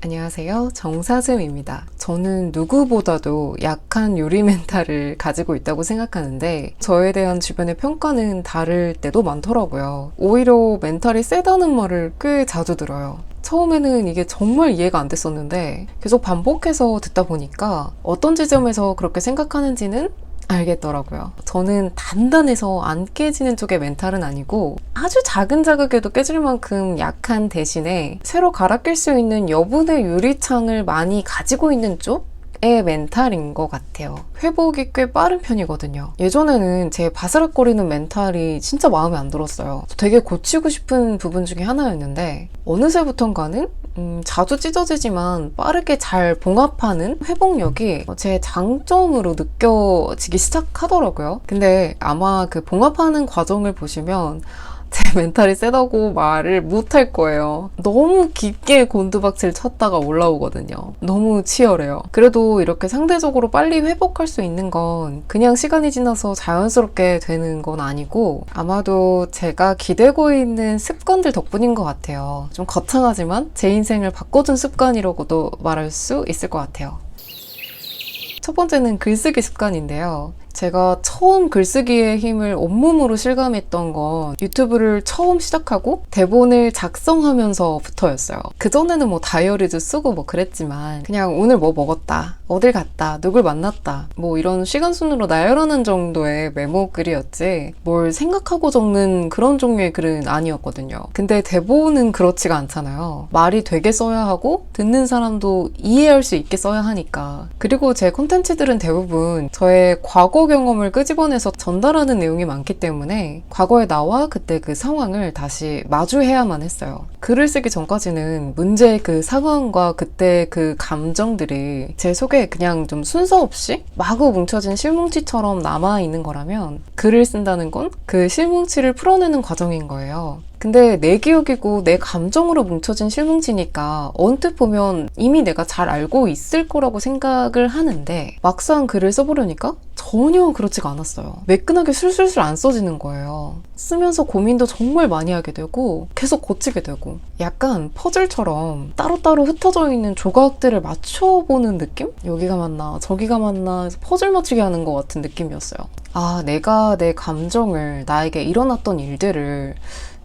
안녕하세요. 정사슴입니다. 저는 누구보다도 약한 요리 멘탈을 가지고 있다고 생각하는데 저에 대한 주변의 평가는 다를 때도 많더라고요. 오히려 멘탈이 세다는 말을 꽤 자주 들어요. 처음에는 이게 정말 이해가 안 됐었는데 계속 반복해서 듣다 보니까 어떤 지점에서 그렇게 생각하는지는 알겠더라고요. 저는 단단해서 안 깨지는 쪽의 멘탈은 아니고 아주 작은 자극에도 깨질 만큼 약한 대신에 새로 갈아 낄 수 있는 여분의 유리창을 많이 가지고 있는 쪽의 멘탈인 것 같아요. 회복이 꽤 빠른 편이거든요. 예전에는 제 바스락거리는 멘탈이 진짜 마음에 안 들었어요. 되게 고치고 싶은 부분 중에 하나였는데 어느새부턴가는 자주 찢어지지만 빠르게 잘 봉합하는 회복력이 제 장점으로 느껴지기 시작하더라고요. 근데 아마 그 봉합하는 과정을 보시면 제 멘탈이 세다고 말을 못할 거예요. 너무 깊게 곤두박질 쳤다가 올라오거든요. 너무 치열해요. 그래도 이렇게 상대적으로 빨리 회복할 수 있는 건 그냥 시간이 지나서 자연스럽게 되는 건 아니고 아마도 제가 기대고 있는 습관들 덕분인 것 같아요. 좀 거창하지만 제 인생을 바꿔준 습관이라고도 말할 수 있을 것 같아요. 첫 번째는 글쓰기 습관인데요. 제가 처음 글쓰기의 힘을 온몸으로 실감했던 건 유튜브를 처음 시작하고 대본을 작성하면서부터였어요. 그전에는 뭐 다이어리도 쓰고 뭐 그랬지만 그냥 오늘 뭐 먹었다, 어딜 갔다, 누굴 만났다 뭐 이런 시간 순으로 나열하는 정도의 메모 글이었지 뭘 생각하고 적는 그런 종류의 글은 아니었거든요. 근데 대본은 그렇지가 않잖아요. 말이 되게 써야 하고 듣는 사람도 이해할 수 있게 써야 하니까. 그리고 제 콘텐츠들은 대부분 저의 과거 경험을 끄집어내서 전달하는 내용이 많기 때문에 과거의 나와 그때 그 상황을 다시 마주해야만 했어요. 글을 쓰기 전까지는 문제의 그 상황과 그때 그 감정들이 제 속에 그냥 좀 순서 없이 마구 뭉쳐진 실뭉치처럼 남아있는 거라면 글을 쓴다는 건 그 실뭉치를 풀어내는 과정인 거예요. 근데 내 기억이고 내 감정으로 뭉쳐진 실뭉치니까 언뜻 보면 이미 내가 잘 알고 있을 거라고 생각을 하는데 막상 글을 써보려니까 전혀 그렇지가 않았어요. 매끈하게 술술술 안 써지는 거예요. 쓰면서 고민도 정말 많이 하게 되고 계속 고치게 되고 약간 퍼즐처럼 따로따로 흩어져 있는 조각들을 맞춰보는 느낌? 여기가 맞나 저기가 맞나 해서 퍼즐 맞추기 하는 것 같은 느낌이었어요. 아, 내가 내 감정을 나에게 일어났던 일들을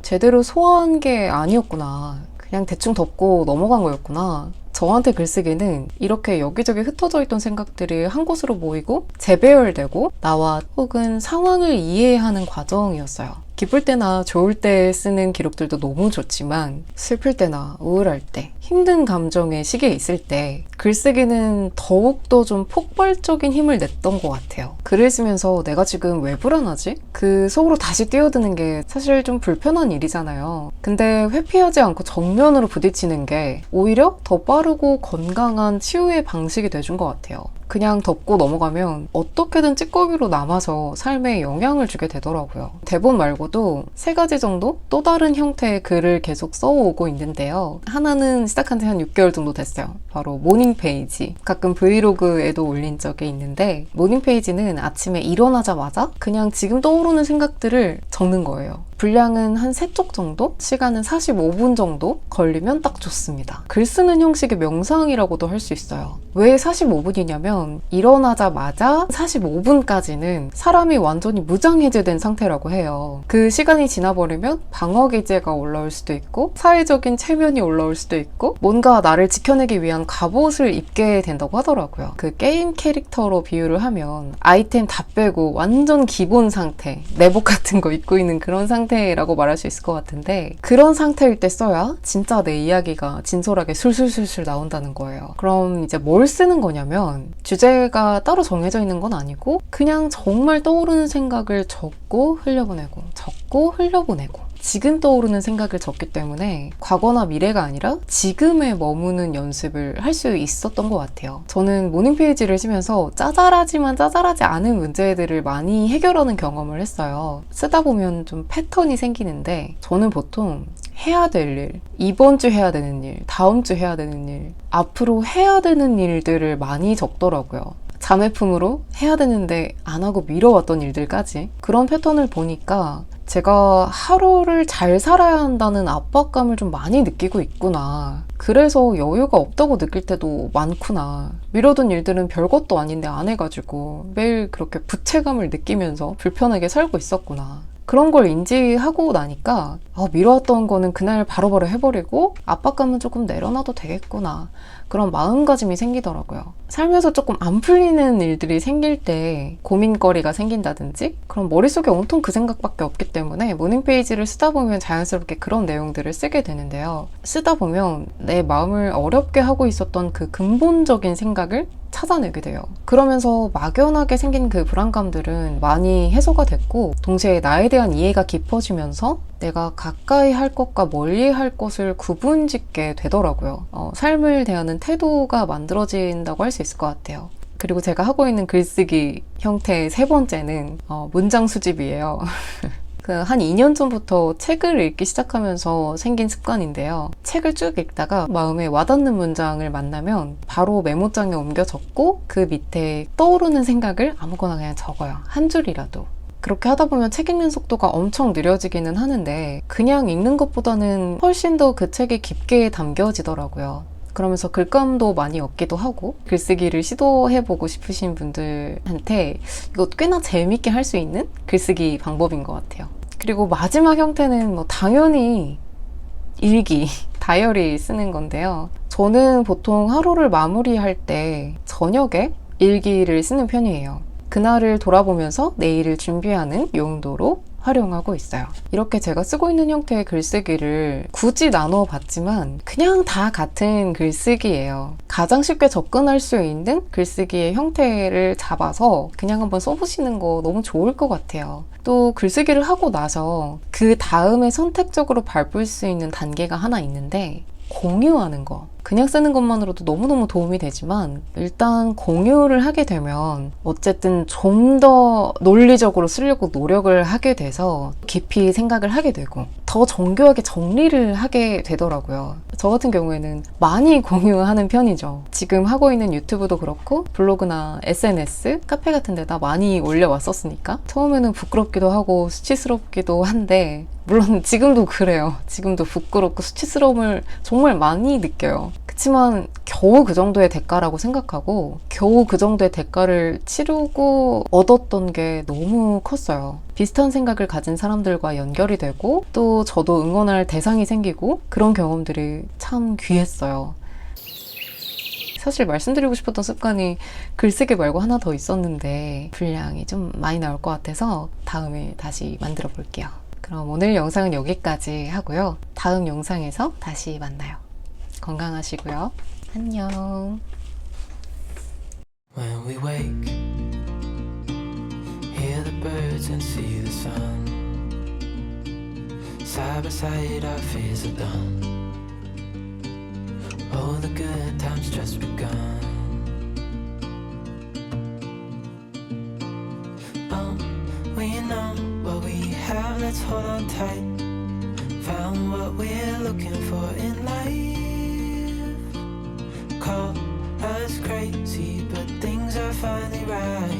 제대로 소화한 게 아니었구나. 그냥 대충 덮고 넘어간 거였구나. 저한테 글쓰기는 이렇게 여기저기 흩어져 있던 생각들이 한 곳으로 모이고 재배열되고 나와 혹은 상황을 이해하는 과정이었어요. 기쁠 때나 좋을 때 쓰는 기록들도 너무 좋지만 슬플 때나 우울할 때 힘든 감정의 시기에 있을 때 글쓰기는 더욱더 좀 폭발적인 힘을 냈던 것 같아요. 글을 쓰면서 내가 지금 왜 불안하지? 그 속으로 다시 뛰어드는 게 사실 좀 불편한 일이잖아요. 근데 회피하지 않고 정면으로 부딪히는 게 오히려 더 빠르고 건강한 치유의 방식이 돼준 것 같아요. 그냥 덮고 넘어가면 어떻게든 찌꺼기로 남아서 삶에 영향을 주게 되더라고요. 대본 말고도 3가지 정도 또 다른 형태의 글을 계속 써오고 있는데요. 하나는 시작한 지 한 6개월 정도 됐어요. 바로 모닝 페이지. 가끔 브이로그에도 올린 적이 있는데 모닝 페이지는 아침에 일어나자마자 그냥 지금 떠오르는 생각들을 적는 거예요. 분량은 한 3쪽 정도? 시간은 45분 정도 걸리면 딱 좋습니다. 글 쓰는 형식의 명상이라고도 할 수 있어요. 왜 45분이냐면 일어나자마자 45분까지는 사람이 완전히 무장해제된 상태라고 해요. 그 시간이 지나버리면 방어기제가 올라올 수도 있고 사회적인 체면이 올라올 수도 있고 뭔가 나를 지켜내기 위한 갑옷을 입게 된다고 하더라고요. 그 게임 캐릭터로 비유를 하면 아이템 다 빼고 완전 기본 상태, 내복 같은 거 입고 있는 그런 상태라고 말할 수 있을 것 같은데 그런 상태일 때 써야 진짜 내 이야기가 진솔하게 술술술술 나온다는 거예요. 그럼 이제 뭘 쓰는 거냐면 주제가 따로 정해져 있는 건 아니고 그냥 정말 떠오르는 생각을 적고 흘려보내고 적고 흘려보내고 지금 떠오르는 생각을 적기 때문에 과거나 미래가 아니라 지금에 머무는 연습을 할 수 있었던 것 같아요. 저는 모닝페이지를 쓰면서 짜잘하지만 짜잘하지 않은 문제들을 많이 해결하는 경험을 했어요. 쓰다 보면 좀 패턴이 생기는데 저는 보통 해야 될 일, 이번 주 해야 되는 일, 다음 주 해야 되는 일, 앞으로 해야 되는 일들을 많이 적더라고요. 자매품으로 해야 되는데 안 하고 미뤄왔던 일들까지. 그런 패턴을 보니까 제가 하루를 잘 살아야 한다는 압박감을 좀 많이 느끼고 있구나. 그래서 여유가 없다고 느낄 때도 많구나. 미뤄둔 일들은 별것도 아닌데 안 해가지고 매일 그렇게 부채감을 느끼면서 불편하게 살고 있었구나. 그런 걸 인지하고 나니까 미뤄왔던 거는 그날 바로바로 해버리고 압박감은 조금 내려놔도 되겠구나. 그런 마음가짐이 생기더라고요. 살면서 조금 안 풀리는 일들이 생길 때 고민거리가 생긴다든지 그럼 머릿속에 온통 그 생각밖에 없기 때문에 모닝페이지를 쓰다 보면 자연스럽게 그런 내용들을 쓰게 되는데요. 쓰다 보면 내 마음을 어렵게 하고 있었던 그 근본적인 생각을 찾아내게 돼요. 그러면서 막연하게 생긴 그 불안감들은 많이 해소가 됐고 동시에 나에 대한 이해가 깊어지면서 내가 가까이 할 것과 멀리 할 것을 구분짓게 되더라고요. 삶을 대하는 태도가 만들어진다고 할 수 있을 것 같아요. 그리고 제가 하고 있는 글쓰기 형태의 세 번째는 문장 수집이에요. 한 2년 전부터 책을 읽기 시작하면서 생긴 습관인데요. 책을 쭉 읽다가 마음에 와닿는 문장을 만나면 바로 메모장에 옮겨 적고 그 밑에 떠오르는 생각을 아무거나 그냥 적어요. 한 줄이라도. 그렇게 하다 보면 책 읽는 속도가 엄청 느려지기는 하는데 그냥 읽는 것보다는 훨씬 더 그 책이 깊게 담겨지더라고요. 그러면서 글감도 많이 얻기도 하고 글쓰기를 시도해보고 싶으신 분들한테 이거 꽤나 재밌게 할 수 있는 글쓰기 방법인 것 같아요. 그리고 마지막 형태는 당연히 일기, 다이어리 쓰는 건데요. 저는 보통 하루를 마무리할 때 저녁에 일기를 쓰는 편이에요. 그날을 돌아보면서 내일을 준비하는 용도로 활용하고 있어요. 이렇게 제가 쓰고 있는 형태의 글쓰기를 굳이 나눠봤지만 그냥 다 같은 글쓰기예요. 가장 쉽게 접근할 수 있는 글쓰기의 형태를 잡아서 그냥 한번 써보시는 거 너무 좋을 것 같아요. 또 글쓰기를 하고 나서 그 다음에 선택적으로 밟을 수 있는 단계가 하나 있는데 공유하는 거. 그냥 쓰는 것만으로도 너무너무 도움이 되지만 일단 공유를 하게 되면 어쨌든 좀 더 논리적으로 쓰려고 노력을 하게 돼서 깊이 생각을 하게 되고 더 정교하게 정리를 하게 되더라고요. 저 같은 경우에는 많이 공유하는 편이죠. 지금 하고 있는 유튜브도 그렇고 블로그나 SNS, 카페 같은 데다 많이 올려왔었으니까 처음에는 부끄럽기도 하고 수치스럽기도 한데 물론 지금도 그래요. 지금도 부끄럽고 수치스러움을 정말 많이 느껴요. 그치만 겨우 그 정도의 대가라고 생각하고 겨우 그 정도의 대가를 치르고 얻었던 게 너무 컸어요. 비슷한 생각을 가진 사람들과 연결이 되고 또 저도 응원할 대상이 생기고 그런 경험들이 참 귀했어요. 사실 말씀드리고 싶었던 습관이 글쓰기 말고 하나 더 있었는데 분량이 좀 많이 나올 것 같아서 다음에 다시 만들어 볼게요. 그럼 오늘 영상은 여기까지 하고요. 다음 영상에서 다시 만나요. 건강하시고요. 안녕. When we wake, hear the birds and see the sun. Side by side our fears are done. Oh, the good times just begun. We know what we have, let's hold on tight. Found what we're looking for in life. Call us crazy, but things are finally right.